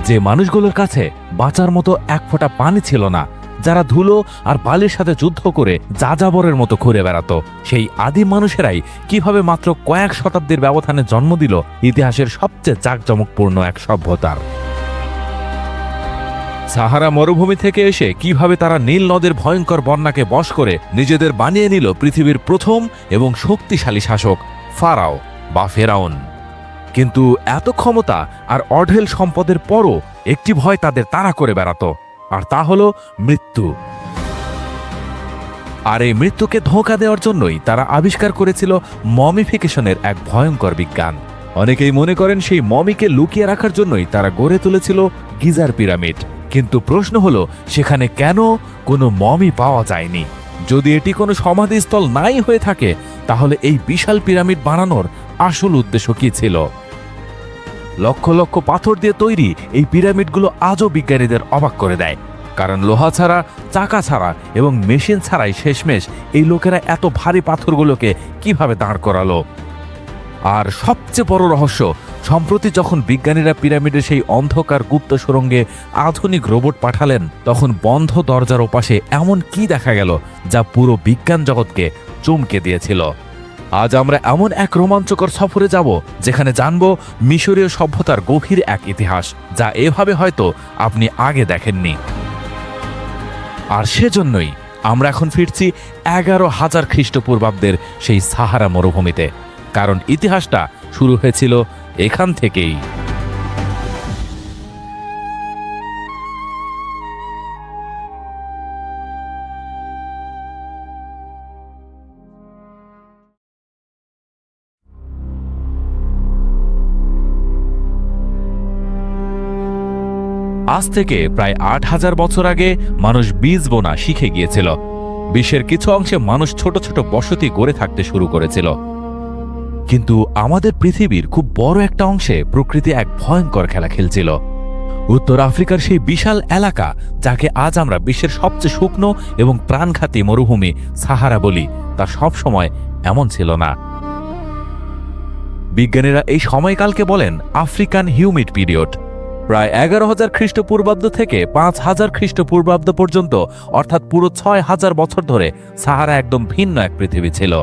যে মানুষগুলোর কাছে বাঁচার মতো এক ফোঁটা পানি ছিল না, যারা ধুলো আর বালির সাথে যুদ্ধ করে যাযাবরের মতো ঘুরে বেড়াতো, সেই আদিম মানুষেরাই কিভাবে মাত্র কয়েক শতাব্দীর ব্যবধানে জন্ম দিল ইতিহাসের সবচেয়ে জাঁকজমকপূর্ণ এক সভ্যতার। সাহারা মরুভূমি থেকে এসে কিভাবে তারা নীল নদের ভয়ঙ্কর বন্যাকে বশ করে নিজেদের বানিয়ে নিল পৃথিবীর প্রথম এবং শক্তিশালী শাসক ফারাও বা ফেরাউন। কিন্তু এত ক্ষমতা আর অঢেল সম্পদের পরও একটি ভয় তাদের তাড়া করে বেড়াতো, আর তা হলো মৃত্যু। আর এই মৃত্যুকে ধোঁকা দেওয়ার জন্যই তারা আবিষ্কার করেছিল মমিফিকেশনের এক ভয়ঙ্কর বিজ্ঞান। অনেকেই মনে করেন সেই মমিকে লুকিয়ে রাখার জন্যই তারা গড়ে তুলেছিল গিজার পিরামিড। কিন্তু প্রশ্ন হলো, সেখানে কেন কোনো মমি পাওয়া যায়নি? যদি এটি কোনো সমাধিস্থল নাই হয়ে থাকে, তাহলে এই বিশাল পিরামিড বানানোর আসল উদ্দেশ্য কি ছিল? লক্ষ লক্ষ পাথর দিয়ে তৈরি এই পিরামিডগুলো আজও বিজ্ঞানীদের অবাক করে দেয়, কারণ লোহা ছাড়া, চাকা ছাড়া এবং মেশিন ছাড়াই শেষমেশ এই লোকেরা এত ভারী পাথরগুলোকে কিভাবে দাঁড় করালো। আর সবচেয়ে বড় রহস্য, সম্প্রতি যখন বিজ্ঞানীরা পিরামিডের সেই অন্ধকার গুপ্ত সুড়ঙ্গে আধুনিক রোবট পাঠালেন, তখন বন্ধ দরজার ওপাশে এমন কি দেখা গেল যা পুরো বিজ্ঞান জগৎকে চমকে দিয়েছিল। আজ আমরা এমন এক রোমাঞ্চকর সফরে যাব, যেখানে জানব মিশরীয় সভ্যতার গভীর এক ইতিহাস, যা এভাবে হয়তো আপনি আগে দেখেননি। আর সেজন্যই আমরা এখন ফিরছি 11,000 খ্রিস্টপূর্বাব্দের সেই সাহারা মরুভূমিতে, কারণ ইতিহাসটা শুরু হয়েছিল এখান থেকেই। আজ থেকে প্রায় 8,000 বছর আগে মানুষ বীজ বোনা শিখে গিয়েছিল। বিশ্বের কিছু অংশে মানুষ ছোট ছোট বসতি গড়ে থাকতে শুরু করেছিল। কিন্তু আমাদের পৃথিবীর খুব বড় একটা অংশে প্রকৃতি এক ভয়ঙ্কর খেলা খেলছিল। উত্তর আফ্রিকার সেই বিশাল এলাকা, যাকে আজ আমরা বিশ্বের সবচেয়ে শুকনো এবং প্রাণঘাতী মরুভূমি সাহারা বলি, তা সব সময় এমন ছিল না। বিজ্ঞানীরা এই সময়কালকে বলেন আফ্রিকান হিউমিড পিরিয়ড। প্রায় 11,000 খ্রিস্টপূর্বাব্দ থেকে 5,000 খ্রিস্টপূর্বাব্দ পর্যন্ত, অর্থাৎ পুরো 6,000 বছর ধরে সাহারা একদম ভিন্ন এক পৃথিবী ছিল।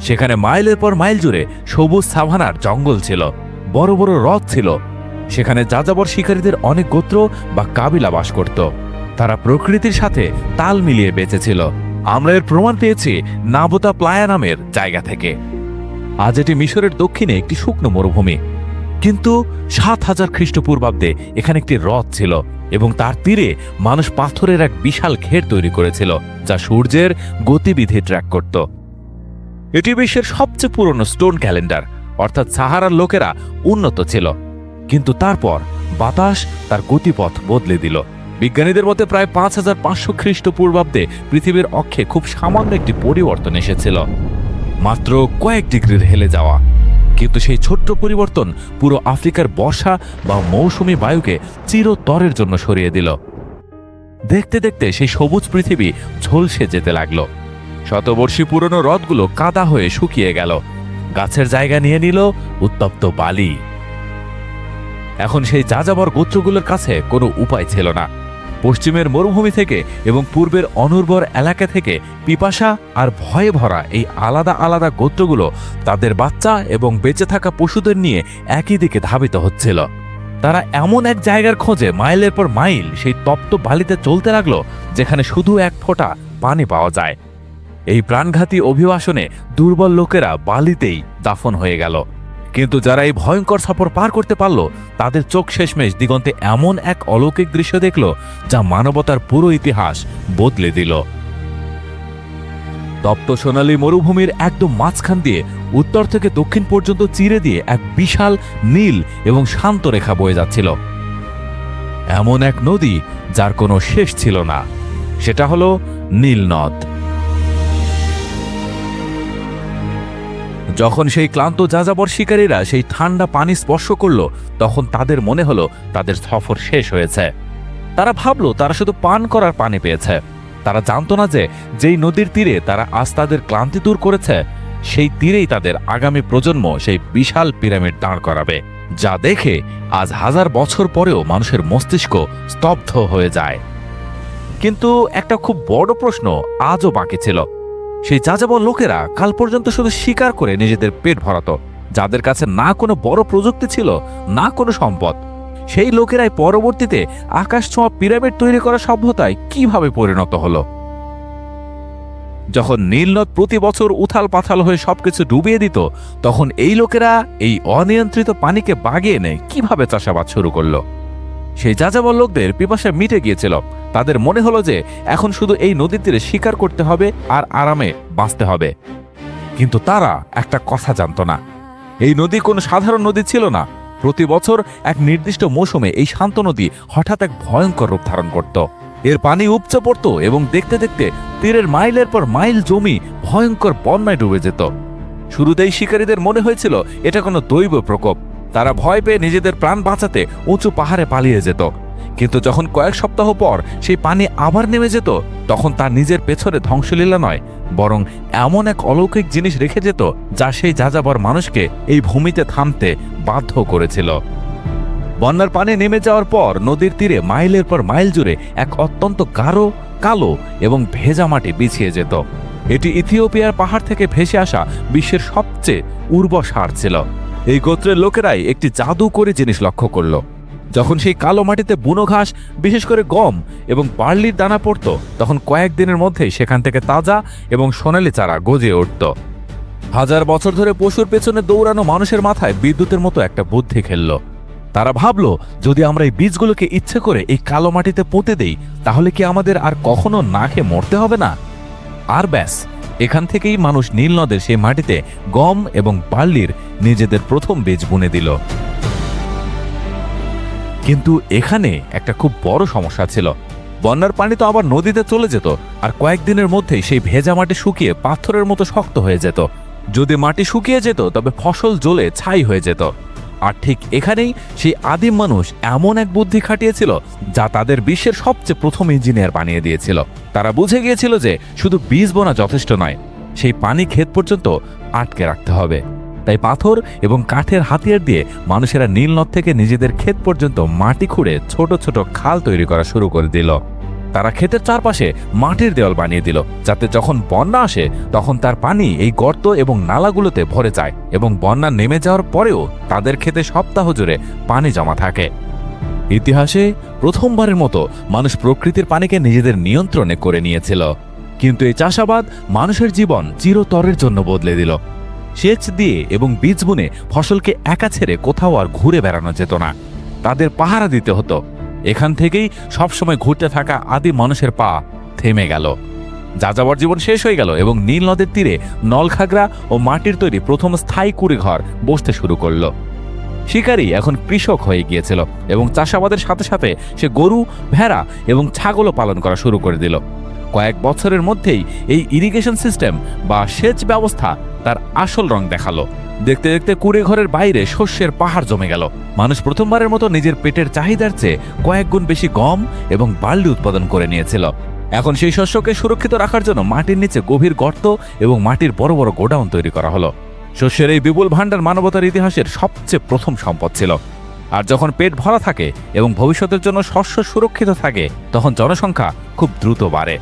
সেখানে মাইলের পর মাইল জুড়ে সবুজ সাভানার জঙ্গল ছিল, বড় বড় হ্রদ ছিল। সেখানে যাযাবর শিকারীদের অনেক গোত্র বা কাবিলা বাস করত। তারা প্রকৃতির সাথে তাল মিলিয়ে বেঁচেছিল। আমরা এর প্রমাণ পেয়েছি নাবোতা প্লায়া নামের জায়গা থেকে। আজ এটি মিশরের দক্ষিণে একটি শুকনো মরুভূমি, কিন্তু 7,000 খ্রিস্টপূর্বাব্দে এখানে একটি হ্রদ ছিল এবং তার তীরে মানুষ পাথরের এক বিশাল ঘের তৈরি করেছিল, যা সূর্যের গতিবিধি ট্র্যাক করত। এটি বিশ্বের সবচেয়ে পুরনো স্টোন ক্যালেন্ডার, অর্থাৎ সাহারার লোকেরা উন্নত ছিল, কিন্তু তারপর বাতাস তার গতিপথ বদলে দিল। বিজ্ঞানীদের মতে প্রায় 5,500 খ্রিস্টপূর্বাব্দে পৃথিবীর অক্ষে খুব সামান্য একটি পরিবর্তন এসেছিল, মাত্র কয়েক ডিগ্রির হেলে যাওয়া। কিন্তু সেই ছোট্ট পরিবর্তন পুরো আফ্রিকার বর্ষা বা মৌসুমী বায়ুকে চিরতরের জন্য সরিয়ে দিল। দেখতে দেখতে সেই সবুজ পৃথিবী ঝলসে যেতে লাগলো। শতবর্ষী পুরনো হ্রদগুলো কাদা হয়ে শুকিয়ে গেল, গাছের জায়গা নিয়ে নিল উত্তপ্ত বালি। এখন সেই যাযাবর গোত্রগুলোর কাছে কোনো উপায় ছিল না। পশ্চিমের মরুভূমি থেকে এবং পূর্বের অনুর্বর এলাকা থেকে পিপাসা আর ভয়ে ভরা এই আলাদা আলাদা গোত্রগুলো তাদের বাচ্চা এবং বেঁচে থাকা পশুদের নিয়ে একই দিকে ধাবিত হচ্ছিল। তারা এমন এক জায়গার খোঁজে মাইলের পর মাইল সেই তপ্ত বালিতে চলতে লাগলো, যেখানে শুধু এক ফোঁটা পানি পাওয়া যায়। এই প্রাণঘাতী অভিবাসনে দুর্বল লোকেরা বালিতেই দাফন হয়ে গেল। কিন্তু যারা এই ভয়ঙ্কর সফর পার করতে পারল, তাদের চোখ শেষমেশ দিগন্তে এমন এক অলৌকিক দৃশ্য দেখল, যা মানবতার পুরো ইতিহাস বদলে দিল। তপ্ত সোনালী মরুভূমির একদম মাঝখান দিয়ে উত্তর থেকে দক্ষিণ পর্যন্ত চিরে দিয়ে এক বিশাল নীল এবং শান্ত রেখা বয়ে যাচ্ছিল। এমন এক নদী যার কোনো শেষ ছিল না, সেটা হলো নীল নদ। যখন সেই ক্লান্ত যাযাবর শিকারীরা সেই ঠান্ডা পানি স্পর্শ করল, তখন তাদের মনে হলো তাদের সফর শেষ হয়েছে। তারা ভাবল তারা শুধু পান করার পানি পেয়েছে। তারা জানত না যে যেই নদীর তীরে তারা আজ তাদের ক্লান্তি দূর করেছে, সেই তীরেই তাদের আগামী প্রজন্ম সেই বিশাল পিরামিড দাঁড় করাবে। যা দেখে আজ হাজার বছর পরেও মানুষের মস্তিষ্ক স্তব্ধ হয়ে যায়। কিন্তু একটা খুব বড় প্রশ্ন আজও বাকি ছিল। সেই যাযাবর লোকেরা কাল পর্যন্ত শুধু শিকার করে নিজেদের পেট ভরাতো, যাদের কাছে না কোনো বড় প্রযুক্তি ছিল, না কোনো সম্পদ। সেই লোকেরাই পরবর্তীতে আকাশ ছোঁয়া পিরামিড তৈরি করা সভ্যতায় কিভাবে পরিণত হলো? যখন নীলনদ প্রতি বছর উথাল পাথাল হয়ে সবকিছু ডুবিয়ে দিত, তখন এই লোকেরা এই অনিয়ন্ত্রিত পানিকে বাগিয়ে এনে কিভাবে চাষাবাদ শুরু করলো? সেই যাযাবর লোকদের পিপাসা মিটে গিয়েছিল। তাদের মনে হলো যে এখন শুধু এই নদীর তীরে শিকার করতে হবে আর আরামে বাঁচতে হবে। কিন্তু তারা একটা কথা জানত না, এই নদী কোনো সাধারণ নদী ছিল না। প্রতি বছর এক নির্দিষ্ট মৌসুমে এই শান্ত নদী হঠাৎ এক ভয়ঙ্কর রূপ ধারণ করত। এর পানি উপচে পড়ত এবং দেখতে দেখতে তীরের মাইলের পর মাইল জমি ভয়ঙ্কর বন্যায় ডুবে যেত। শুরুতেই শিকারীদের মনে হয়েছিল এটা কোনো দৈব প্রকোপ। তারা ভয় পেয়ে নিজেদের প্রাণ বাঁচাতে উঁচু পাহাড়ে পালিয়ে যেত। কিন্তু যখন কয়েক সপ্তাহ পর সেই পানি আবার নেমে যেত, তখন তার নিজের পেছনে ধ্বংসলীলা নয়, বরং এমন এক অলৌকিক জিনিস রেখে যেত যা সেই যাযাবর মানুষকে এই ভূমিতে থামতে বাধ্য করেছিল। বন্যার পানি নেমে যাওয়ার পর নদীর তীরে মাইলের পর মাইল জুড়ে এক অত্যন্ত গাঢ়, কালো এবং ভেজা মাটি বিছিয়ে যেত। এটি ইথিওপিয়ার পাহাড় থেকে ভেসে আসা বিশ্বের সবচেয়ে উর্বর সার ছিল। এই গোত্রের লোকেরাই একটি জাদুকরী জিনিস লক্ষ্য করল। যখন সেই কালো মাটিতে বুনো ঘাস, বিশেষ করে গম এবং বার্লির দানা পড়ত, তখন কয়েকদিনের মধ্যেই সেখান থেকে তাজা এবং সোনালি চারা গজিয়ে উঠত। হাজার বছর ধরে পশুর পেছনে দৌড়ানো মানুষের মাথায় বিদ্যুতের মতো একটা বুদ্ধি খেলল। তারা ভাবল, যদি আমরা এই বীজগুলোকে ইচ্ছে করে এই কালো মাটিতে পুঁতে দেই, তাহলে কি আমাদের আর কখনো না খেয়ে মরতে হবে না? আর ব্যাস, এখান থেকেই মানুষ নীল নদের সেই মাটিতে গম এবং বার্লির নিজেদের প্রথম বীজ বুনে দিল। কিন্তু এখানে একটা খুব বড় সমস্যা ছিল। বন্যার পানি তো আবার নদীতে চলে যেত, আর কয়েকদিনের মধ্যেই সেই ভেজা মাটি শুকিয়ে পাথরের মতো শক্ত হয়ে যেত। যদি মাটি শুকিয়ে যেত, তবে ফসল জ্বলে ছাই হয়ে যেত। আর ঠিক এখানেই সেই আদিম মানুষ এমন এক বুদ্ধি খাটিয়েছিল যা তাদের বিশ্বের সবচেয়ে প্রথম ইঞ্জিনিয়ার বানিয়ে দিয়েছিল। তারা বুঝে গিয়েছিল যে শুধু বীজ বোনা যথেষ্ট নয়, সেই পানি ক্ষেত পর্যন্ত আটকে রাখতে হবে। তাই পাথর এবং কাঠের হাতিয়ার দিয়ে মানুষেরা নীল নদ থেকে নিজেদের ক্ষেত পর্যন্ত মাটি খুঁড়ে ছোট ছোট খাল তৈরি করা শুরু করে দিল। তারা ক্ষেতের চারপাশে মাটির দেওয়াল বানিয়ে দিল, যাতে যখন বন্যা আসে তখন তার পানি এই গর্ত এবং নালাগুলোতে ভরে যায় এবং বন্যা নেমে যাওয়ার পরেও তাদের ক্ষেতে সপ্তাহ জুড়ে পানি জমা থাকে। ইতিহাসে প্রথমবারের মতো মানুষ প্রকৃতির পানিকে নিজেদের নিয়ন্ত্রণে করে নিয়েছিল। কিন্তু এই চাষাবাদ মানুষের জীবন চিরতরের জন্য বদলে দিল। সেচ দিয়ে এবং বীজ বুনে ফসলকে একা ছেড়ে কোথাও আর ঘুরে বেড়ানো যেত না, তাদের পাহারা দিতে হতো। এখান থেকেই সবসময় ঘুরতে থাকা আদি মানুষের পা থেমে গেল। যাযাবর জীবন শেষ হয়ে গেল এবং নীল নদের তীরে নলখাগড়া ও মাটির তৈরি প্রথম স্থায়ী কুড়িঘর বসতে শুরু করল। শিকারী এখন কৃষক হয়ে গিয়েছিল এবং চাষাবাদের সাথে সাথে সে গরু, ভেড়া এবং ছাগলও পালন করা শুরু করে দিল। কয়েক বছরের মধ্যেই এই ইরিগেশন সিস্টেম বা সেচ ব্যবস্থা তার আসল রং দেখালো। দেখতে দেখতে কুড়ে ঘরের বাইরে শস্যের পাহাড় জমে গেল। মানুষ প্রথমবারের মতো নিজের পেটের চাহিদার চেয়ে কয়েক গুণ বেশি গম এবং বার্লি উৎপাদন করে নিয়েছিল। এখন সেই শস্যকে সুরক্ষিত রাখার জন্য মাটির নিচে গভীর গর্ত এবং মাটির বড় বড় গোডাউন তৈরি করা হলো। শস্যের এই বিপুল ভাণ্ডার মানবতার ইতিহাসের সবচেয়ে প্রথম সম্পদ ছিল। আর যখন পেট ভরা থাকে এবং ভবিষ্যতের জন্য শস্য সুরক্ষিত থাকে, তখন জনসংখ্যা খুব দ্রুত বাড়ে।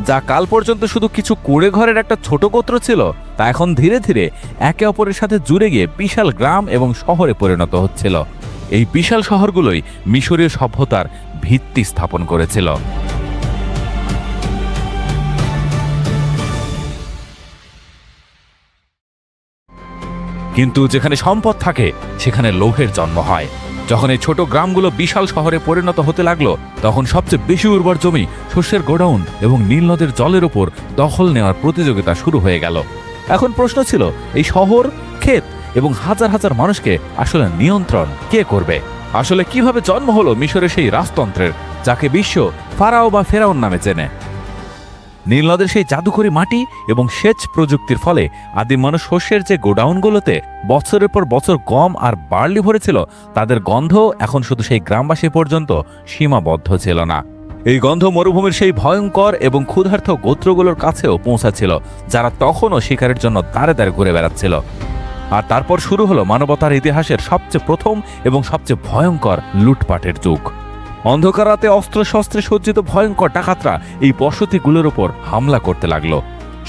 যা কাল পর্যন্ত শুধু কিছু কুড়ে ঘরের একটা ছোট গোত্র ছিল, তা এখন ধীরে ধীরে একে অপরের সাথে জুড়ে গিয়ে বিশাল গ্রাম এবং শহরে পরিণত হচ্ছিল। এই বিশাল শহরগুলোই মিশরীয় সভ্যতার ভিত্তি স্থাপন করেছিল। কিন্তু যেখানে সম্পদ থাকে সেখানে লোভের জন্ম হয়। যখন এই ছোট গ্রামগুলো বিশাল শহরে পরিণত হতে লাগলো, তখন সবচেয়ে বেশি উর্বর জমি, শস্যের গোডাউন এবং নীল নদের জলের উপর দখল নেওয়ার প্রতিযোগিতা শুরু হয়ে গেল। এখন প্রশ্ন ছিল, এই শহর, ক্ষেত এবং হাজার হাজার মানুষকে আসলে নিয়ন্ত্রণ কে করবে? আসলে কিভাবে জন্ম হলো মিশরের সেই রাজতন্ত্রের, যাকে বিশ্ব ফারাও বা ফেরাউন নামে চেনে? নীল নদের সেই জাদুকরী মাটি এবং সেচ প্রযুক্তির ফলে আদিম মানুষ শস্যের যে গোডাউনগুলোতে বছরের পর বছর গম আর বার্লি ভরেছিল, তাদের গন্ধ এখন শুধু সেই গ্রামবাসী পর্যন্ত সীমাবদ্ধ ছিল না। এই গন্ধ মরুভূমির সেই ভয়ঙ্কর এবং ক্ষুধার্ত গোত্রগুলোর কাছেও পৌঁছাচ্ছিল, যারা তখনও শিকারের জন্য দাঁড়ে দাঁড়ে ঘুরে বেড়াচ্ছিল। আর তারপর শুরু হলো মানবতার ইতিহাসের সবচেয়ে প্রথম এবং সবচেয়ে ভয়ঙ্কর লুটপাটের যুগ। অন্ধকার রাতে অস্ত্রশস্ত্রে সজ্জিত ভয়ঙ্কর ডাকাতরা এই বসতিগুলোর উপর হামলা করতে লাগলো।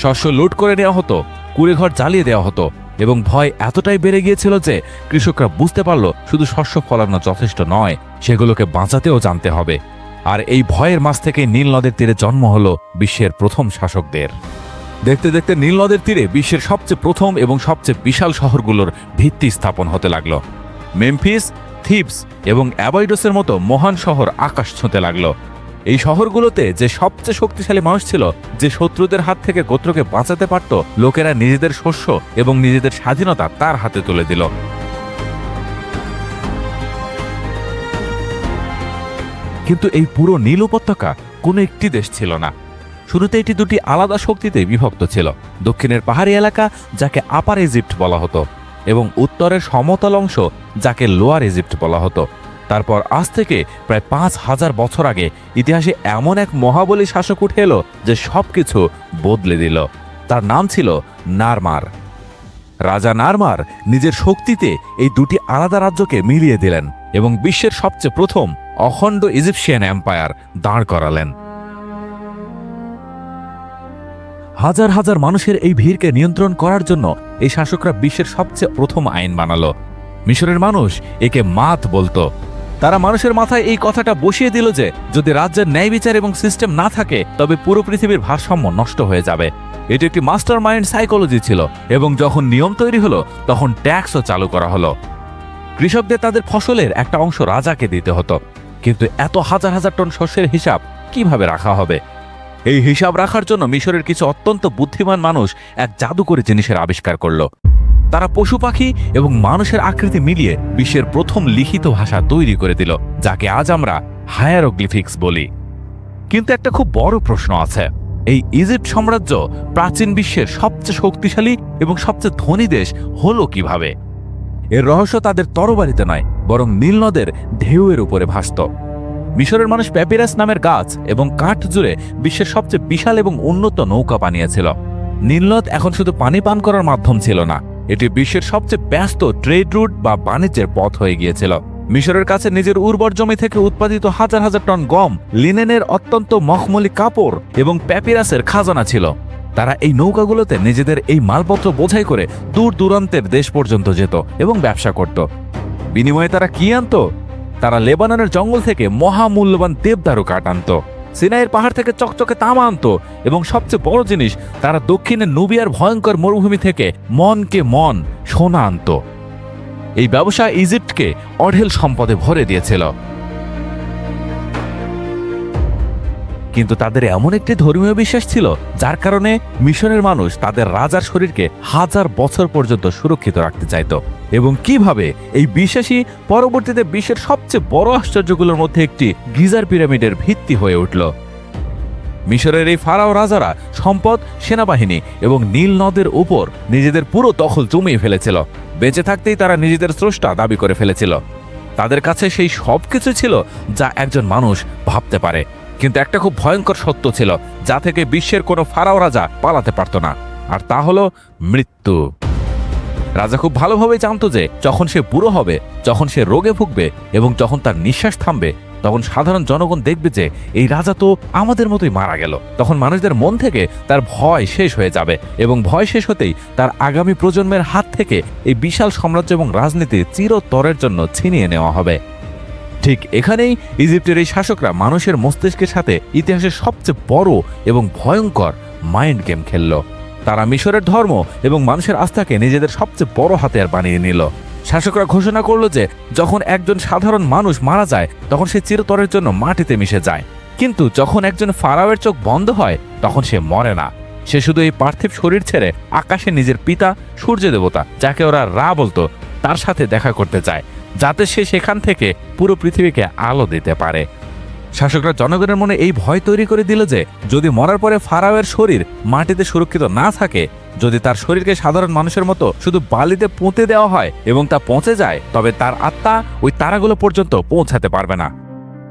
শস্য লুট করে নেওয়া হতো, কুড়েঘর জ্বালিয়ে দেওয়া হতো এবং ভয় এতটাই বেড়ে গিয়েছিল যে কৃষকরা বুঝতে পারল শুধু শস্য ফলানো যথেষ্ট নয়, সেগুলোকে বাঁচাতেও জানতে হবে। আর এই ভয়ের মাঝ থেকে নীল নদের তীরে জন্ম হলো বিশ্বের প্রথম শাসকদের। দেখতে দেখতে নীল নদের তীরে বিশ্বের সবচেয়ে প্রথম এবং সবচেয়ে বিশাল শহরগুলোর ভিত্তি স্থাপন হতে লাগলো। মেমফিস, থিবস এবং অ্যাবাইডোসের মতো মহান শহর আকাশ ছুঁতে লাগলো। এই শহরগুলোতে যে সবচেয়ে শক্তিশালী মানুষ ছিল, যে শত্রুদের হাত থেকে গোত্রকে বাঁচাতে পারত, লোকেরা নিজেদের শস্য এবং নিজেদের স্বাধীনতা তার হাতে তুলে দিল। কিন্তু এই পুরো নীল উপত্যকা কোনো একটি দেশ ছিল না। শুরুতে এটি দুটি আলাদা শক্তিতে বিভক্ত ছিল। দক্ষিণের পাহাড়ি এলাকা, যাকে আপার ইজিপ্ট বলা হতো, এবং উত্তরের সমতল অংশ, যাকে লোয়ার ইজিপ্ট বলা হতো। তারপর আজ থেকে প্রায় ৫,০০০ বছর আগে ইতিহাসে এমন এক মহাবলী শাসক উঠে এলো যে সবকিছু বদলে দিল। তার নাম ছিল নারমার। রাজা নারমার নিজের শক্তিতে এই দুটি আলাদা রাজ্যকে মিলিয়ে দিলেন এবং বিশ্বের সবচেয়ে প্রথম অখণ্ড ইজিপশিয়ান এম্পায়ার দাঁড় করালেন। হাজার হাজার মানুষের এই ভিড়কে নিয়ন্ত্রণ করার জন্য এই শাসকরা বিশ্বের সবচেয়ে প্রথম আইন বানালো। মিশরের মানুষ একে মাত বলতো। তারা মানুষের মাথায় এই কথাটা বসিয়ে দিল যে যদি রাজ্যের ন্যায় বিচার এবং সিস্টেম না থাকে তবে পুরো পৃথিবীর ভারসাম্য নষ্ট হয়ে যাবে। এটি একটি মাস্টার মাইন্ড সাইকোলজি ছিল এবং যখন নিয়ম তৈরি হলো তখন ট্যাক্সও চালু করা হলো। কৃষকদের তাদের ফসলের একটা অংশ রাজাকে দিতে হতো, কিন্তু এত হাজার হাজার টন শস্যের হিসাব কিভাবে রাখা হবে? এই হিসাব রাখার জন্য মিশরের কিছু অত্যন্ত বুদ্ধিমান মানুষ এক জাদুকরী জিনিসের আবিষ্কার করল। তারা পশু পাখি এবং মানুষের আকৃতি মিলিয়ে বিশ্বের প্রথম লিখিত ভাষা তৈরি করে দিল, যাকে আজ আমরা হায়ারোগ্লিফিক্স বলি। কিন্তু একটা খুব বড় প্রশ্ন আছে, এই ইজিপ্ট সাম্রাজ্য প্রাচীন বিশ্বের সবচেয়ে শক্তিশালী এবং সবচেয়ে ধনী দেশ হলো কিভাবে? এর রহস্য তাদের তরবারিতে নয়, বরং নীল নদের ঢেউয়ের উপরে ভাসত। মিশরের মানুষ প্যাপিরাস নামের গাছ এবং কাঠ জুড়ে বিশ্বের সবচেয়ে বিশাল এবং উন্নত নৌকা বানিয়েছিল। নীলনদ এখন শুধু পানি পান করার মাধ্যম ছিল না, এটি বিশ্বের সবচেয়ে ব্যস্ত ট্রেড রুট বা বাণিজ্যের পথ হয়ে গিয়েছিল। মিশরের কাছে নিজের উর্বর জমি থেকে উৎপাদিত হাজার হাজার টন গম, লিনেনের অত্যন্ত মখমলি কাপড় এবং প্যাপিরাসের খাজানা ছিল। তারা এই নৌকাগুলোতে নিজেদের এই মালপত্র বোঝাই করে দূর দূরান্তের দেশ পর্যন্ত যেত এবং ব্যবসা করত। বিনিময়ে তারা কি আনত? তারা লেবাননের জঙ্গল থেকে মহামূল্যবান দেবদারু কাঠ আনত, সিনাইয়ের পাহাড় থেকে চকচকে তামা আনত এবং সবচেয়ে বড় জিনিস, তারা দক্ষিণের নুবিয়ার ভয়ঙ্কর মরুভূমি থেকে মনকে মন সোনা আনত। এই ব্যবসা ইজিপ্টকে অঢেল সম্পদে ভরে দিয়েছিল। কিন্তু তাদের এমন একটি ধর্মীয় বিশ্বাস ছিল যার কারণে মিশরের মানুষ তাদের রাজার শরীরকে হাজার বছর পর্যন্ত সুরক্ষিত রাখতে চাইত। এবং কিভাবে এই বিশ্বাসই পরবর্তীতে বিশ্বের সবচেয়ে বড় আশ্চর্যগুলোর মধ্যে একটি, গিজার পিরামিডের ভিত্তি হয়ে উঠল। মিশরের এই ফারাও রাজারা সম্পদ, সেনাবাহিনী এবং নীল নদের উপর নিজেদের পুরো দখল জমিয়ে ফেলেছিল। বেঁচে থাকতেই তারা নিজেদের স্রষ্টা দাবি করে ফেলেছিল। তাদের কাছে সেই সব কিছু ছিল যা একজন মানুষ ভাবতে পারে, কিন্তু একটা খুব ভয়ঙ্কর সত্য ছিল যা থেকে বিশ্বের কোনো ফারাও রাজা পালাতে পারত না, আর তা হলো মৃত্যু। রাজা খুব ভালোভাবে জানত যে যখন সে বুড়ো হবে, যখন সে রোগে ভুগবে এবং যখন তার নিঃশ্বাস থামবে, তখন সাধারণ জনগণ দেখবে যে এই রাজা তো আমাদের মতোই মারা গেল। তখন মানুষদের মন থেকে তার ভয় শেষ হয়ে যাবে এবং ভয় শেষ হতেই তার আগামী প্রজন্মের হাত থেকে এই বিশাল সাম্রাজ্য এবং রাজনীতি চিরতরের জন্য ছিনিয়ে নেওয়া হবে। ঠিক এখানেই ইজিপ্টের এই শাসকরা মানুষের মস্তিষ্কের সাথে ইতিহাসের সবচেয়ে বড় এবং ভয়ঙ্কর মাইন্ড গেম খেলল। তারা মিশরের ধর্ম এবং মানুষের আস্থাকে নিজেদের সবচেয়ে বড় হাতিয়ার বানিয়ে নিল। শাসকরা ঘোষণা করল যে যখন একজন সাধারণ মানুষ মারা যায় তখন সে চিরতরের জন্য মাটিতে মিশে যায়, কিন্তু যখন একজন ফারাওয়ের চোখ বন্ধ হয় তখন সে মরে না। সে শুধু এই পার্থিব শরীর ছেড়ে আকাশে নিজের পিতা সূর্য দেবতা, যাকে ওরা রা বলতো, তার সাথে দেখা করতে চায়, যাতে সে সেখান থেকে পুরো পৃথিবীকে আলো দিতে পারে। শাসকরা জনগণের মনে এই ভয় তৈরি করে দিল যে যদি মরার পরে ফারাওয়ের শরীর মাটিতে সুরক্ষিত না থাকে, যদি তার শরীরকে সাধারণ মানুষের মতো শুধু বালিতে পুঁতে দেওয়া হয় এবং তা পৌঁছে যায়, তবে তার আত্মা ওই তারাগুলো পর্যন্ত পৌঁছাতে পারবে না।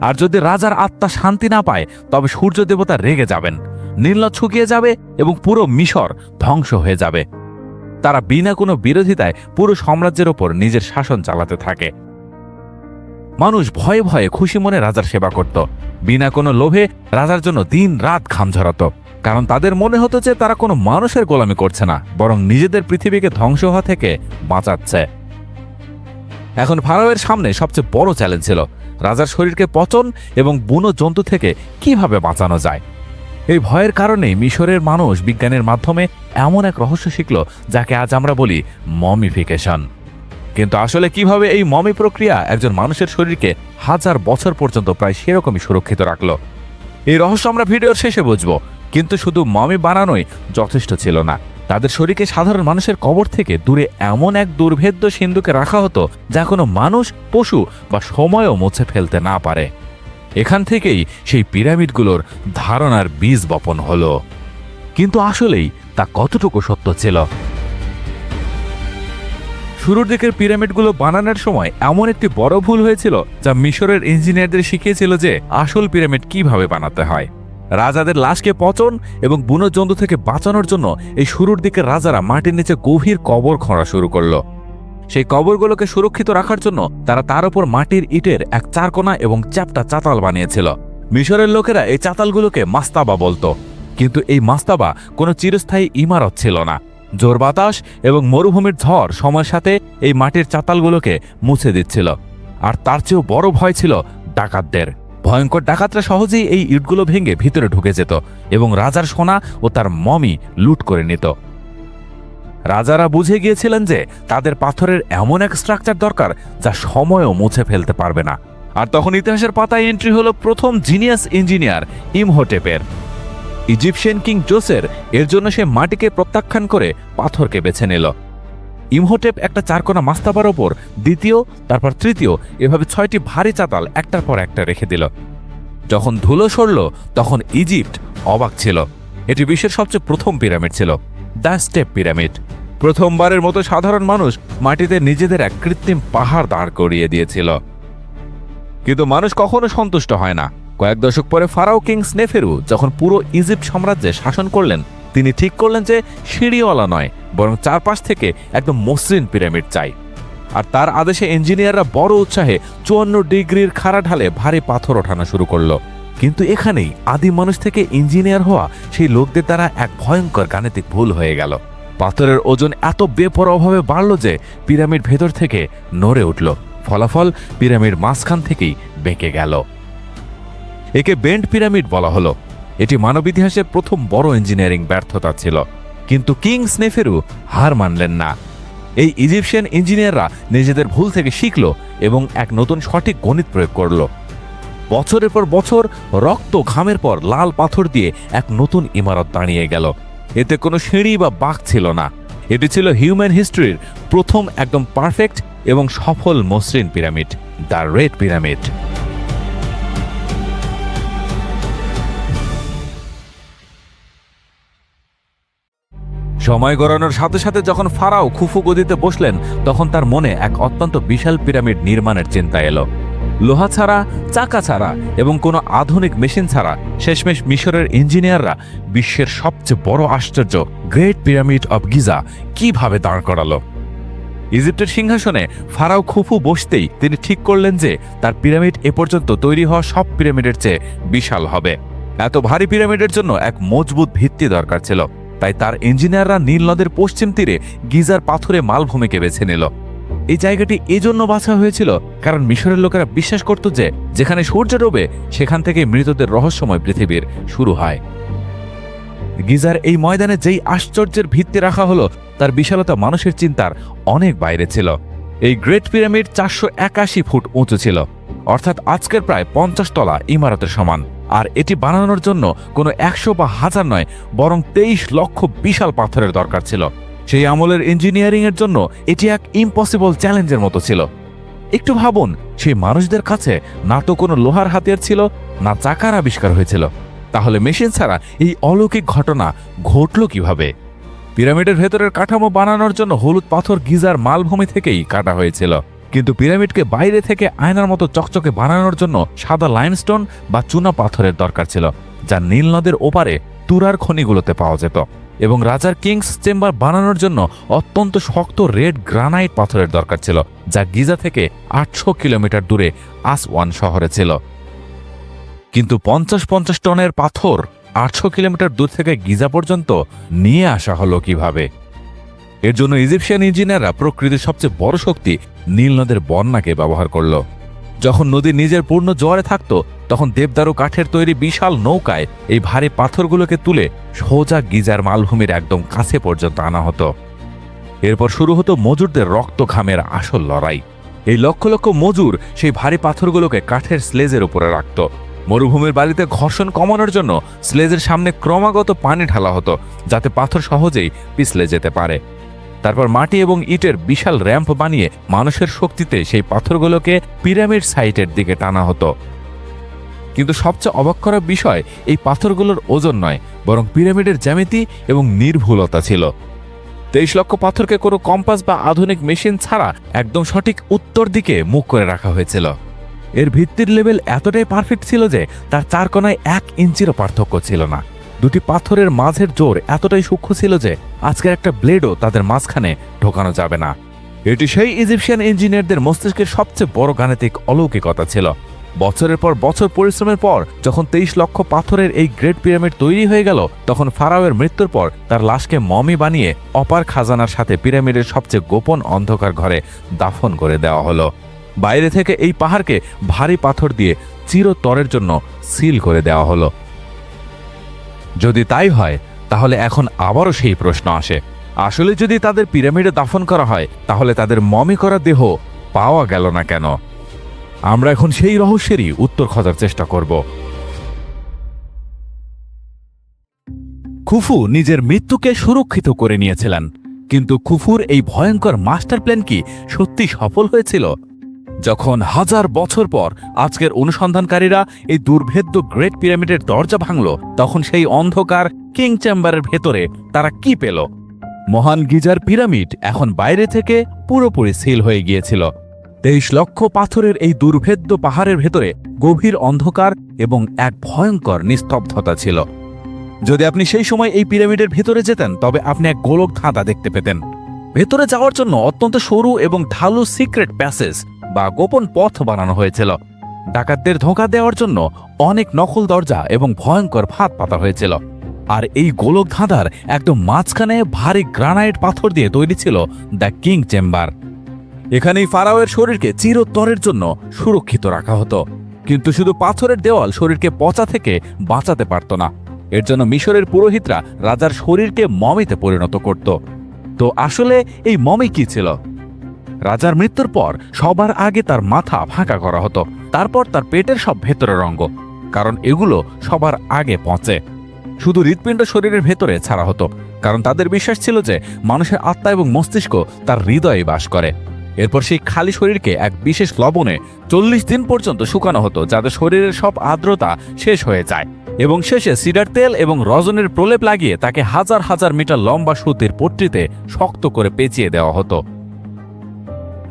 আর যদি রাজার আত্মা শান্তি না পায় তবে সূর্য দেবতা রেগে যাবেন, নীলনদ শুকিয়ে যাবে এবং পুরো মিশর ধ্বংস হয়ে যাবে। তারা বিনা কোনো বিরোধিতায় পুরো সাম্রাজ্যের ওপর নিজের শাসন চালাতে থাকে। মানুষ ভয়ে ভয়ে খুশি মনে রাজার সেবা করত। বিনা কোনো লোভে রাজার জন্য দিন রাত ঘাম ঝরাত, কারণ তাদের মনে হতো যে তারা কোনো মানুষের গোলামি করছে না, বরং নিজেদের পৃথিবীকে ধ্বংস হওয়া থেকে বাঁচাচ্ছে। এখন ফারাওয়ের সামনে সবচেয়ে বড় চ্যালেঞ্জ ছিল রাজার শরীরকে পচন এবং বুনো জন্তু থেকে কিভাবে বাঁচানো যায়। এই ভয়ের কারণেই মিশরের মানুষ বিজ্ঞানের মাধ্যমে এমন এক রহস্য শিখল যাকে আজ আমরা বলি মমিফিকেশন। কিন্তু আসলে কিভাবে এই মমি প্রক্রিয়া একজন মানুষের শরীরকে হাজার বছর পর্যন্ত প্রায় সেরকমই সুরক্ষিত রাখল, এই রহস্য আমরা ভিডিওর শেষে বুঝব। কিন্তু শুধু মমি বানানোই যথেষ্ট ছিল না, তাদের শরীরকে সাধারণ মানুষের কবর থেকে দূরে এমন এক দুর্ভেদ্য সিন্ধুকে রাখা হতো যা কোনো মানুষ, পশু বা সময়ও মুছে ফেলতে না পারে। এখান থেকেই সেই পিরামিডগুলোর ধারণার বীজ বপন হলো। কিন্তু আসলেই তা কতটুকু সত্য ছিল? শুরুর দিকের পিরামিডগুলো বানানোর সময় এমন একটি বড় ভুল হয়েছিল যা মিশরের ইঞ্জিনিয়ারদের শিখিয়েছিল যে আসল পিরামিড কিভাবে বানাতে হয়। রাজাদের লাশকে পচন এবং বুনো জন্তু থেকে বাঁচানোর জন্য এই শুরুর দিকের রাজারা মাটির নিচে গভীর কবর খোঁড়া শুরু করলো। সেই কবরগুলোকে সুরক্ষিত রাখার জন্য তারা তার উপর মাটির ইটের এক চারকোনা এবং চ্যাপ্টা চাতাল বানিয়েছিল। মিশরের লোকেরা এই চাতালগুলোকে মাস্তাবা বলতো, কিন্তু এই মাস্তাবা কোনো চিরস্থায়ী ইমারত ছিল না। জোর বাতাস এবং মরুভূমির ঝড় সময়ের সাথে এই মাটির চাতালগুলোকে মুছে দিচ্ছিল। আর তার চেয়েও বড় ভয় ছিল ডাকাতদের। ভয়ঙ্কর ডাকাতরা সহজেই এই ইটগুলো ভেঙে ভিতরে ঢুকে যেত এবং রাজার সোনা ও তার মমি লুট করে নিত। রাজারা বুঝে গিয়েছিলেন যে তাদের পাথরের এমন এক স্ট্রাকচার দরকার যা সময়ও মুছে ফেলতে পারবে না। আর তখন ইতিহাসের পাতায় এন্ট্রি হলো প্রথম জিনিয়াস ইঞ্জিনিয়ার ইমহোটেপের। ইজিপশিয়ান কিং জোসের এর জন্য সে মাটিকে প্রত্যাখ্যান করে পাথরকে বেছে নিল। ইমহোটেপ একটা চারকোনা মাস্তাবার ওপর দ্বিতীয়, তারপর তৃতীয়, এভাবে 6টি ভারী চাতাল একটার পর একটা রেখে দিল। যখন ধুলো সরল তখন ইজিপ্ট অবাক ছিল। এটি বিশ্বের সবচেয়ে প্রথম পিরামিড ছিল, দ্য স্টেপ পিরামিড। প্রথমবারের মতো সাধারণ মানুষ মাটিতে নিজেদের এক কৃত্রিম পাহাড় দাঁড় করিয়ে দিয়েছিল। কিন্তু মানুষ কখনো সন্তুষ্ট হয় না। কয়েক দশক পরে ফারাও কিং স্নেফেরু যখন পুরো ইজিপ্ট সাম্রাজ্যে শাসন করলেন, তিনি ঠিক করলেন যে সিঁড়িওয়ালা নয়, বরং চারপাশ থেকে একদম মসৃণ পিরামিড চাই। আর তার আদেশে ইঞ্জিনিয়াররা বড় উৎসাহে 54 ডিগ্রির খাড়া ঢালে ভারী পাথর ওঠানো শুরু করলো। কিন্তু এখানেই আদিম মানুষ থেকে ইঞ্জিনিয়ার হওয়া সেই লোকদের দ্বারা এক ভয়ঙ্কর গাণিতিক ভুল হয়ে গেল। পাথরের ওজন এত বেপরোয়াভাবে বাড়ল যে পিরামিড ভেতর থেকে নড়ে উঠল। ফলাফল পিরামিড মাঝখান থেকেই বেঁকে গেল। একে বেন্ড পিরামিড বলা হলো। এটি মানব ইতিহাসের প্রথম বড় ইঞ্জিনিয়ারিং ব্যর্থতা ছিল। কিন্তু কিং স্নেফেরু হার মানলেন না। এই ইজিপশিয়ান ইঞ্জিনিয়াররা নিজেদের ভুল থেকে শিখল এবং এক নতুন সঠিক গণিত প্রয়োগ করল। বছরের পর বছর রক্ত ঘামের পর লাল পাথর দিয়ে এক নতুন ইমারত দাঁড়িয়ে গেল। এতে কোনো সিঁড়ি বা বাঁক ছিল না। এটি ছিল হিউম্যান হিস্ট্রির প্রথম একদম পারফেক্ট এবং সফল মসৃণ পিরামিড, দ্য রেড পিরামিড। সময় গড়ানোর সাথে সাথে যখন ফারাও খুফু গদিতে বসলেন, তখন তার মনে এক অত্যন্ত বিশাল পিরামিড নির্মাণের চিন্তা এলো। লোহা ছাড়া, চাকা ছাড়া এবং কোনো আধুনিক মেশিন ছাড়া শেষমেশ মিশরের ইঞ্জিনিয়াররা বিশ্বের সবচেয়ে বড় আশ্চর্য গ্রেট পিরামিড অব গিজা কিভাবে দাঁড় করালো। ইজিপ্টের সিংহাসনে ফারাও খুফু বসতেই তিনি ঠিক করলেন যে তার পিরামিড এ পর্যন্ত তৈরি হওয়া সব পিরামিডের চেয়ে বিশাল হবে। এত ভারী পিরামিডের জন্য এক মজবুত ভিত্তি দরকার ছিল। তাই তার ইঞ্জিনিয়াররা নীল নদের পশ্চিম তীরে গিজার পাথুরে মালভূমিকে বেছে নিল। এই জায়গাটি এজন্য বাছা হয়েছিল কারণ মিশরের লোকেরা বিশ্বাস করত যে যেখানে সূর্য ডোবে সেখান থেকে মৃতদের রহস্যময় পৃথিবীর শুরু হয়। গিজার এই ময়দানে যেই আশ্চর্যের ভিত্তি রাখা হলো তার বিশালতা মানুষের চিন্তার অনেক বাইরে ছিল। এই গ্রেট পিরামিড 481 ফুট উঁচু ছিল, অর্থাৎ আজকের প্রায় 50 তলা ইমারতের সমান। আর এটি বানানোর জন্য কোনো 100 বা 1000 নয়, বরং 23 লক্ষ বিশাল পাথরের দরকার ছিল। সেই আমলের ইঞ্জিনিয়ারিং এর জন্য এটি এক ইম্পসিবল চ্যালেঞ্জের মতো ছিল। একটু ভাবুন, সেই মানুষদের কাছে না তো কোনো লোহার হাতিয়ার ছিল, না চাকার আবিষ্কার হয়েছিল। তাহলে মেশিন ছাড়া এই অলৌকিক ঘটনা ঘটল কিভাবে? পিরামিডের ভেতরের কাঠামো বানানোর জন্য হলুদ পাথর গিজার মালভূমি থেকেই কাটা হয়েছিল। কিন্তু পিরামিডকে বাইরে থেকে আয়নার মতো চকচকে বানানোর জন্য সাদা লাইমস্টোন বা চুনা পাথরের দরকার ছিল, যা নীল নদের ওপারে তুরার খনিগুলোতে পাওয়া যেত। এবং রাজার কিংস চেম্বার বানানোর জন্য অত্যন্ত শক্ত রেড গ্রানাইট পাথরের দরকার ছিল, যা গিজা থেকে ৮০০ কিলোমিটার দূরে আসওয়ান শহরে ছিল। কিন্তু ৫০ টনের পাথর ৮০০ কিলোমিটার দূর থেকে গিজা পর্যন্ত নিয়ে আসা হলো কিভাবে? এর জন্য ইজিপশিয়ান ইঞ্জিনিয়াররা প্রকৃতির সবচেয়ে বড় শক্তি নীল নদের বন্যাকে ব্যবহার করল। যখন নদী নিজের পূর্ণ জোয়ারে থাকত, তখন দেবদারু কাঠের তৈরি বিশাল নৌকায় এই ভারী পাথরগুলোকে তুলে সোজা গিজার মালভূমির একদম কাছে পর্যন্ত আনা হতো। এরপর শুরু হতো মজুরদের রক্ত ঘামের আসল লড়াই। এই লক্ষ লক্ষ মজুর সেই ভারী পাথরগুলোকে কাঠের স্লেজের উপরে রাখত। মরুভূমির বাড়িতে ঘর্ষণ কমানোর জন্য স্লেজের সামনে ক্রমাগত পানি ঢালা হতো, যাতে পাথর সহজেই পিছলে যেতে পারে। তারপর মাটি এবং ইটের বিশাল র্যাম্প বানিয়ে মানুষের শক্তিতে সেই পাথরগুলোকে পিরামিড সাইটের দিকে টানা হতো। কিন্তু সবচেয়ে অবাক করার বিষয় এই পাথরগুলোর ওজন নয়, বরং পিরামিডের জ্যামিতি এবং নির্ভুলতা ছিল। ২৩ লক্ষ পাথরকে কোনো কম্পাস বা আধুনিক মেশিন ছাড়া একদম সঠিক উত্তর দিকে মুখ করে রাখা হয়েছিল। এর ভিত্তির লেভেল এতটাই পারফেক্ট ছিল যে তার চার কোনায় ১ ইঞ্চিরও পার্থক্য ছিল না। দুটি পাথরের মাঝের জোর এতটাই সূক্ষ্ম ছিল যে আজকের একটা ব্লেডও তাদের মাঝখানে ঢোকানো যাবে না। এটি সেই ইজিপশিয়ান ইঞ্জিনিয়ারদের মস্তিষ্কের সবচেয়ে বড় গাণিতিক অলৌকিকতা ছিল। বছরের পর বছর পরিশ্রমের পর যখন ২৩ লক্ষ পাথরের এই গ্রেট পিরামিড তৈরি হয়ে গেল, তখন ফারাওয়ের মৃত্যুর পর তার লাশকে মমি বানিয়ে অপার খাজানার সাথে পিরামিডের সবচেয়ে গোপন অন্ধকার ঘরে দাফন করে দেওয়া হলো। বাইরে থেকে এই পাহাড়কে ভারী পাথর দিয়ে চিরতরের জন্য সিল করে দেওয়া হলো। যদি তাই হয়, তাহলে এখন আবারও সেই প্রশ্ন আসে, আসলে যদি তাদের পিরামিডে দাফন করা হয়, তাহলে তাদের মমি করা দেহ পাওয়া গেল না কেন? আমরা এখন সেই রহস্যেরই উত্তর খোঁজার চেষ্টা করব। খুফু নিজের মৃত্যুকে সুরক্ষিত করে নিয়েছিলেন, কিন্তু খুফুর এই ভয়ঙ্কর মাস্টার প্ল্যান কি সত্যি সফল হয়েছিল? যখন হাজার বছর পর আজকের অনুসন্ধানকারীরা এই দুর্ভেদ্য গ্রেট পিরামিডের দরজা ভাঙল, তখন সেই অন্ধকার কিং চেম্বারের ভেতরে তারা কি পেল? মহান গিজার পিরামিড এখন বাইরে থেকে পুরোপুরি সিল হয়ে গিয়েছিল। ২৩ লক্ষ পাথরের এই দুর্ভেদ্য পাহাড়ের ভেতরে গভীর অন্ধকার এবং এক ভয়ঙ্কর নিস্তব্ধতা ছিল। যদি আপনি সেই সময় এই পিরামিডের ভেতরে যেতেন, তবে আপনি এক গোলক ধাঁধা দেখতে পেতেন। ভেতরে যাওয়ার জন্য অত্যন্ত সরু এবং ঢালু সিক্রেট প্যাসেজ বা গোপন পথ বানানো হয়েছিল। ডাকাতদের ধোঁকা দেওয়ার জন্য অনেক নকল দরজা এবং ভয়ঙ্কর ফাঁদ পাতা হয়েছিল। আর এই গোলক ধাঁধার একদম মাঝখানে ভারী গ্রানাইট পাথর দিয়ে তৈরি ছিল দ্য কিং চেম্বার। এখানেই ফারাওয়ের শরীরকে চিরতরের জন্য সুরক্ষিত রাখা হতো। কিন্তু শুধু পাথরের দেওয়াল শরীরকে পচা থেকে বাঁচাতে পারত না। এর জন্য মিশরের পুরোহিতরা রাজার শরীরকে মমিতে পরিণত করত। তো আসলে এই মমি কি ছিল? রাজার মৃত্যুর পর সবার আগে তার মাথা ফাঁকা করা হতো, তারপর তার পেটের সব ভেতরের অঙ্গ, কারণ এগুলো সবার আগে পচে। শুধু হৃৎপিণ্ড শরীরের ভেতরে ছাড়া হতো, কারণ তাদের বিশ্বাস ছিল যে মানুষের আত্মা এবং মস্তিষ্ক তার হৃদয়ে বাস করে। এরপর সেই খালি শরীরকে এক বিশেষ লবণে ৪০ দিন পর্যন্ত শুকানো হতো, যাতে শরীরের সব আর্দ্রতা শেষ হয়ে যায়, এবং শেষে সিডার তেল এবং রজনের প্রলেপ লাগিয়ে তাকে হাজার হাজার মিটার লম্বা সুতির পট্টিতে শক্ত করে পেঁচিয়ে দেওয়া হতো।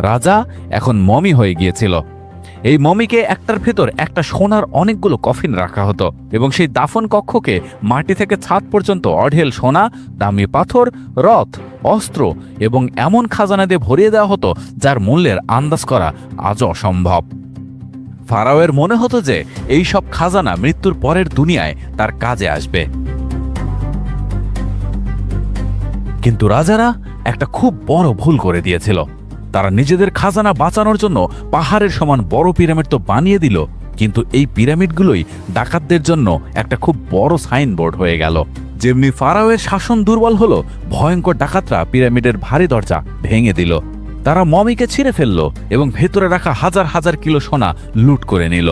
রাজা এখন মমি হয়ে গিয়েছিল। এই মমিকে একটার ভেতর একটা সোনার অনেকগুলো কফিন রাখা হতো, এবং সেই দাফন কক্ষকে মাটি থেকে ছাদ পর্যন্ত অঢেল সোনা, দামি পাথর, রথ, অস্ত্র এবং এমন খাজানা দিয়ে ভরিয়ে দেওয়া হতো যার মূল্যের আন্দাজ করা আজও অসম্ভব। ফারাওয়ের মনে হতো যে এই সব খাজানা মৃত্যুর পরের দুনিয়ায় তার কাজে আসবে। কিন্তু রাজারা একটা খুব বড় ভুল করে দিয়েছিল। তারা নিজেদের খাজানা বাঁচানোর জন্য পাহাড়ের সমান বড় পিরামিড তো বানিয়ে দিল, কিন্তু এই পিরামিডগুলোই ডাকাতদের জন্য একটা খুব বড় সাইনবোর্ড হয়ে গেল। যেমনি ফারাওয়ের শাসন দুর্বল হলো, ভয়ঙ্কর ডাকাতরা পিরামিডের ভারী দরজা ভেঙে দিল। তারা মমিকে ছিঁড়ে ফেলল এবং ভেতরে রাখা হাজার হাজার কিলো সোনা লুট করে নিল।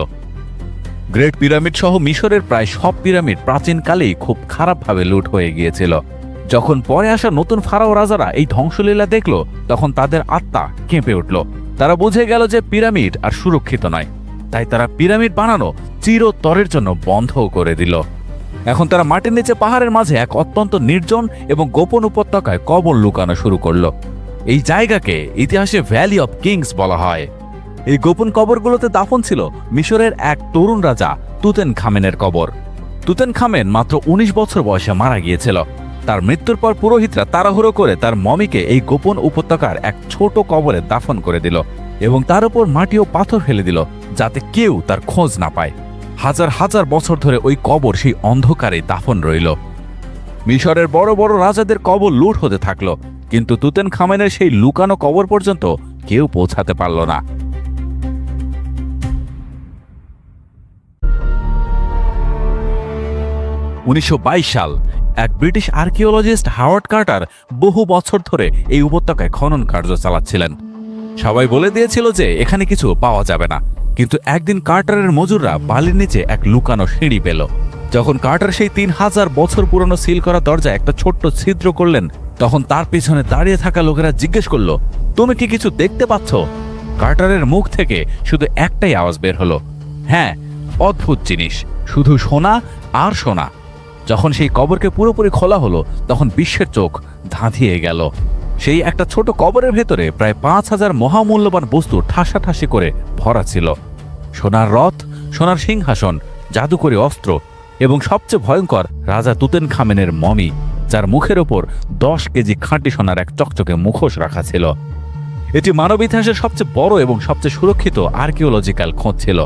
গ্রেট পিরামিড সহ মিশরের প্রায় সব পিরামিড প্রাচীনকালেই খুব খারাপভাবে লুট হয়ে গিয়েছিল। যখন পরে আসা নতুন ফারাও রাজারা এই ধ্বংসলীলা দেখল, তখন তাদের আত্মা কেঁপে উঠল। তারা বুঝে গেল যে পিরামিড আর সুরক্ষিত নয়, তাই তারা পিরামিড বানানো চিরতরের জন্য বন্ধও করে দিল। এখন তারা মাটির নিচে পাহাড়ের মাঝে এক অত্যন্ত নির্জন এবং গোপন উপত্যকায় কবর লুকানো শুরু করল। এই জায়গাকে ইতিহাসে ভ্যালি অব কিংস বলা হয়। এই গোপন কবরগুলোতে দাফন ছিল মিশরের এক তরুণ রাজা তুতেনখামেনের কবর। তুতেনখামেন মাত্র ১৯ বছর বয়সে মারা গিয়েছিল। তার মৃত্যুর পর পুরোহিতরা তাড়াহুড়ো করে তার মমিকে এই গোপন উপত্যকার এক ছোট কবরে দাফন করে দিল এবং তার উপর মাটি ও পাথর ফেলে দিল, যাতে কেউ তার খোঁজ না পায়। হাজার হাজার বছর ধরে ওই কবর সেই অন্ধকারে দাফন রইল। মিশরের বড় বড় রাজাদের কবর লুট হতে থাকলো, কিন্তু তুতেনখামেনের সেই লুকানো কবর পর্যন্ত কেউ পৌঁছাতে পারল না। 1922 সাল এক ব্রিটিশ আর্কিওলজিস্ট হাওয়ার্ড কার্টার বহু বছর ধরে এই উপত্যকায় খনন কার্য চালাচ্ছিলেন। সবাই বলে দিয়েছিল যে এখানে কিছু পাওয়া যাবে না, কিন্তু একদিন কার্টারের মজুররা বালির নিচে এক লুকানো সিঁড়ি পেল। যখন কার্টার সেই 3000 বছর পুরনো সিল করা দরজায় একটা ছোট্ট ছিদ্র করলেন, তখন তার পিছনে দাঁড়িয়ে থাকা লোকেরা জিজ্ঞেস করল, তুমি কি কিছু দেখতে পাচ্ছ? কার্টারের মুখ থেকে শুধু একটাই আওয়াজ বের হলো, হ্যাঁ, অদ্ভুত জিনিস, শুধু সোনা আর সোনা। যখন সেই কবরকে পুরোপুরি খোলা হলো, তখন বিশ্বের চোখ ধাঁধিয়ে গেল। সেই একটা ছোট কবরের ভেতরে প্রায় 5000 মহামূল্যবান বস্তু ঠাসাঠাসি করে ভরা ছিল। সোনার রথ, সোনার সিংহাসন, জাদুকরী অস্ত্র এবং সবচেয়ে ভয়ঙ্কর রাজা তুতেনখামেনের মমি, যার মুখের ওপর 10 কেজি খাঁটি সোনার এক চকচকে মুখোশ রাখা ছিল। এটি মানব ইতিহাসের সবচেয়ে বড় এবং সবচেয়ে সুরক্ষিত আর্কিওলজিক্যাল খোঁজ ছিল।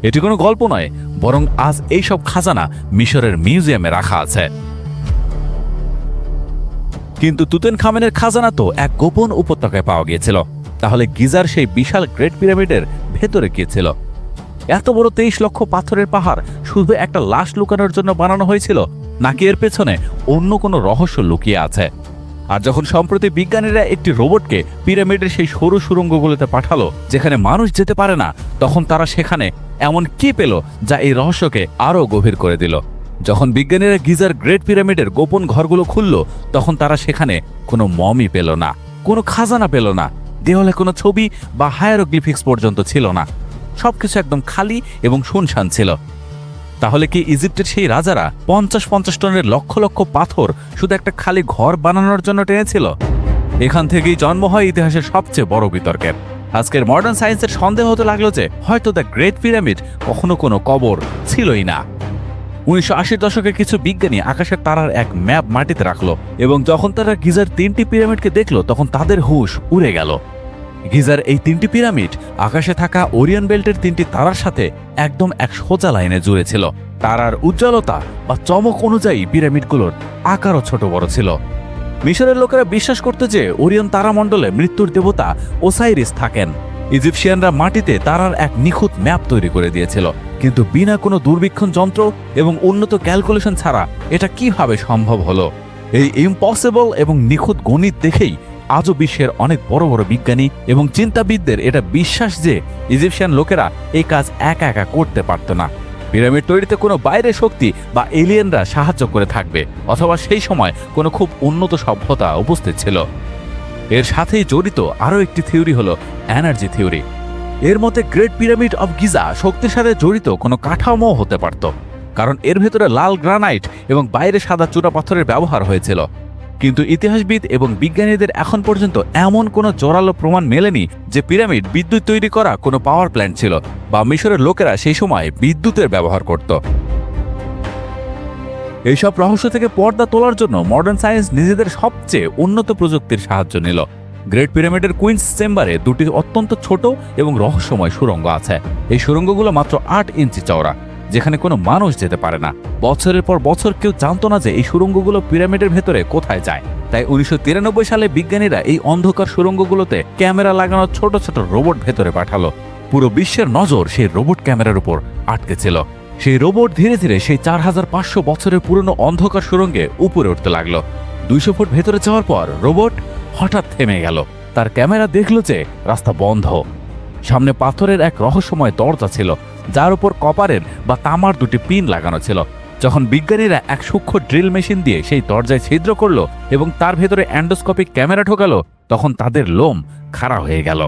এটি কোনো গল্প নয়, বরং আজ এই সব খাজানা মিশরের মিউজিয়ামে রাখা আছে। কিন্তু তুতেনখামেনের খাজানা তো এক গোপন উপত্যকায় পাওয়া গিয়েছিল। তাহলে গিজার সেই বিশাল গ্রেট পিরামিডের ভেতরে কি ছিল? এত বড় 23 লক্ষ পাথরের পাহাড় শুধু একটা লাশ লুকানোর জন্য বানানো হয়েছিল, নাকি এর পেছনে অন্য কোনো রহস্য লুকিয়ে আছে? আর যখন সম্প্রতি বিজ্ঞানীরা একটি রোবটকে পিরামিডের সেই সরু সুড়ঙ্গগুলোতে পাঠালো যেখানে মানুষ যেতে পারে না, তখন তারা সেখানে এমন কি পেল যা এই রহস্যকে আরও গভীর করে দিল। যখন বিজ্ঞানীরা গিজার গ্রেট পিরামিডের গোপন ঘরগুলো খুলল, তখন তারা সেখানে কোনো মমি পেল না, কোনো খাজানা পেল না, দেওয়ালে কোনো ছবি বা হায়ারোগ্লিফিক্স পর্যন্ত ছিল না। সবকিছু একদম খালি এবং শুনশান ছিল। তাহলে কি ইজিপ্টের সেই রাজারা 50-50 টনের লক্ষ লক্ষ পাথর শুধু একটা খালি ঘর বানানোর জন্য টেনেছিল? এখান থেকেই জন্ম হয় ইতিহাসের সবচেয়ে বড় বিতর্কের। আজকের মডার্ন সায়েন্সের সন্দেহ হতে লাগলো যে হয়তো দ্য গ্রেট পিরামিড কখনো কোনো কবর ছিলই না। 1980 দশকে কিছু বিজ্ঞানী আকাশের তারার এক ম্যাপ মাটিতে রাখলো, এবং যখন তারা গিজার 3টি পিরামিডকে দেখলো, তখন তাদের হুঁশ উড়ে গেল। গিজার এই 3টি পিরামিড আকাশে থাকা ওরিয়ন বেল্টের 3টি তারার সাথে একদম এক সোজা লাইনে জুড়ে ছিল। তারার উজ্জ্বলতা বা চমক অনুযায়ী পিরামিডগুলোর আকারও ছোট বড় ছিল। মিশরের লোকেরা বিশ্বাস করত যে ওরিয়ন তারামণ্ডলে মৃত্যুর দেবতা ওসাইরিস থাকেন। ইজিপশিয়ানরা মাটিতে তারার এক নিখুঁত ম্যাপ তৈরি করে দিয়েছিল, কিন্তু বিনা কোনো দূরবীক্ষণ যন্ত্র এবং উন্নত ক্যালকুলেশন ছাড়া এটা কিভাবে সম্ভব হলো? এই ইম্পসিবল এবং নিখুঁত গণিত দেখেই আজও বিশ্বের অনেক বড় বড় বিজ্ঞানী এবং চিন্তাবিদদের এটা বিশ্বাস যে ইজিপশিয়ান লোকেরা এই কাজ একা একা করতে পারত না। পিরামিড তৈরিতে কোনো বাইরের শক্তি বা এলিয়েনরা সাহায্য করে থাকবে, অথবা সেই সময় কোনো খুব উন্নত সভ্যতা উপস্থিত ছিল। এর সাথেই জড়িত আরও একটি থিওরি হলো এনার্জি থিওরি। এর মতে গ্রেট পিরামিড অব গিজা শক্তির সাথে জড়িত কোনো কাঠামো হতে পারত, কারণ এর ভেতরে লাল গ্রানাইট এবং বাইরে সাদা চূড়াপাথরের ব্যবহার হয়েছিল। কিন্তু ইতিহাসবিদ এবং বিজ্ঞানীদের এখন পর্যন্ত এমন কোনো জোরালো প্রমাণ মেলেনি যে পিরামিড বিদ্যুৎ তৈরি করা কোনো পাওয়ার প্ল্যান্ট ছিল, বা মিশরের লোকেরা সেই সময় বিদ্যুতের ব্যবহার করত। এইসব রহস্য থেকে পর্দা তোলার জন্য মডার্ন সায়েন্স নিজেদের সবচেয়ে উন্নত প্রযুক্তির সাহায্য নিল। গ্রেট পিরামিডের কুইন্স চেম্বারে 2টি অত্যন্ত ছোট এবং রহস্যময় সুড়ঙ্গ আছে। এই সুড়ঙ্গগুলো মাত্র 8 ইঞ্চি চওড়া, যেখানে কোনো মানুষ যেতে পারে না। বছরের পর বছর কেউ জানতো না যে এই সুড়ঙ্গগুলো পিরামিডের ভেতরে কোথায় যায়। তাই 1993 সালে বিজ্ঞানীরা এই অন্ধকার সুড়ঙ্গগুলোতে ক্যামেরা লাগানো ছোট ছোট রোবট ভেতরে পাঠালো। পুরো বিশ্বের নজর সেই রোবট ক্যামেরার উপর আটকে ছিল। সেই রোবট ধীরে ধীরে সেই 4500 বছরের পুরনো অন্ধকার সুড়ঙ্গে উপরে উঠতে লাগলো। 200 ফুট ভেতরে যাওয়ার পর রোবট হঠাৎ থেমে গেল। তার ক্যামেরা দেখলো যে রাস্তা বন্ধ। সামনে পাথরের এক রহস্যময় দরজা ছিল, যার উপর কপারের বা তামার 2টি পিন লাগানো ছিল। যখন বিজ্ঞানীরা এক সূক্ষ্ম ড্রিল মেশিন দিয়ে সেই দরজায় ছিদ্র করলো এবং তার ভেতরে অ্যান্ডোস্কোপিক ক্যামেরা ঢোকালো, তখন তাদের লোম খাড়া হয়ে গেল।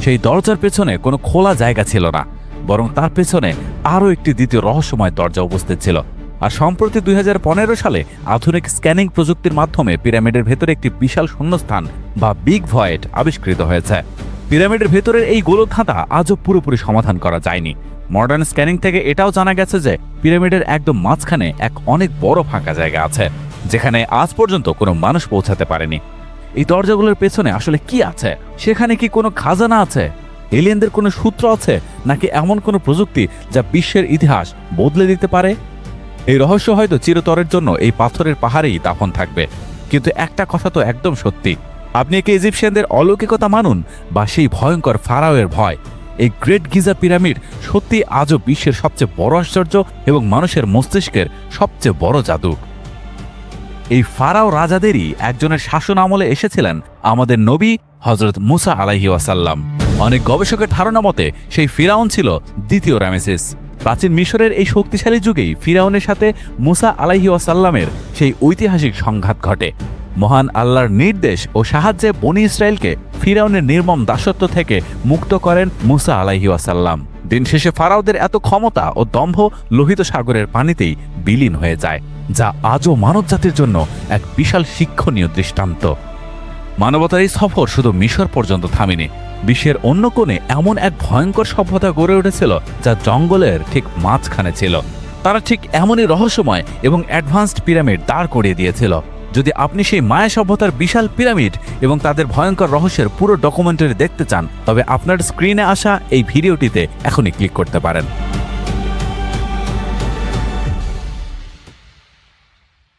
সেই দরজার পেছনে কোনো খোলা জায়গা ছিল না, বরং তার পেছনে আরও একটি দ্বিতীয় রহস্যময় দরজা উপস্থিত ছিল। আর সম্প্রতি 2015 সালে আধুনিক স্ক্যানিং প্রযুক্তির মাধ্যমে পিরামিডের ভেতরে একটি বিশাল শূন্যস্থান বা বিগ ভয়েড আবিষ্কৃত হয়েছে। পিরামিডের ভেতরের এই গোলকধাঁধা আজও পুরোপুরি সমাধান করা যায়নি। মডার্ন স্ক্যানিং থেকে এটাও জানা গেছে যে পিরামিডের একদম মাঝখানে এক অনেক বড় ফাঁকা জায়গা আছে, যেখানে আজ পর্যন্ত কোনো মানুষ পৌঁছাতে পারেনি। এই দরজাগুলোর পেছনে আসলে কি আছে? সেখানে কি কোনো খাজানা আছে? এলিয়েনদের কোনো সূত্র আছে, নাকি এমন কোনো প্রযুক্তি যা বিশ্বের ইতিহাস বদলে দিতে পারে? এই রহস্য হয়তো চিরতরের জন্য এই পাথরের পাহাড়েই দাফন থাকবে। কিন্তু একটা কথা তো একদম সত্যি, আপনি একে ইজিপশিয়ানদের অলৌকিকতা মানুন বা সেই ভয়ঙ্কর ফারাওয়ের ভয়, এই গ্রেট গিজা পিরামিড সত্যি আজও বিশ্বের সবচেয়ে বড় আশ্চর্য এবং মানুষের মস্তিষ্কের সবচেয়ে বড় জাদু। এই ফারাও রাজাদেরই একজনের শাসন আমলে এসেছিলেন আমাদের নবী হযরত মুসা আলাইহি ওয়াসাল্লাম। অনেক গবেষকের ধারণা মতে সেই ফিরাউন ছিল দ্বিতীয় রামেসিস। প্রাচীন মিশরের এই শক্তিশালী যুগেই ফিরাউনের সাথে মুসা আলাইহি ওয়াসাল্লামের সেই ঐতিহাসিক সংঘাত ঘটে। মহান আল্লাহর নির্দেশ ও সাহায্যে বনি ইসরায়েলকে ফিরাউনের নির্মম দাসত্ব থেকে মুক্ত করেন মুসা আলাইহি ওয়াসাল্লাম। দিন শেষে ফারাওদের এত ক্ষমতা ও দম্ভ লোহিত সাগরের পানিতেই বিলীন হয়ে যায়, যা আজও মানবজাতির জন্য এক বিশাল শিক্ষণীয় দৃষ্টান্ত। মানবতার এই সফর শুধু মিশর পর্যন্ত থামেনি। বিশ্বের অন্য কোণে এমন এক ভয়ঙ্কর সভ্যতা গড়ে উঠেছিল যা জঙ্গলের ঠিক মাঝখানে ছিল। তারা ঠিক এমনই রহস্যময় এবং অ্যাডভান্সড পিরামিড দাঁড় করিয়ে দিয়েছিল। যদি আপনি সেই মায়া সভ্যতার বিশাল পিরামিড এবং তাদের ভয়ঙ্কর রহস্যের পুরো ডকুমেন্টারি দেখতে চান, তবে আপনার স্ক্রিনে আসা এই ভিডিওটিতে এখনই ক্লিক করতে পারেন।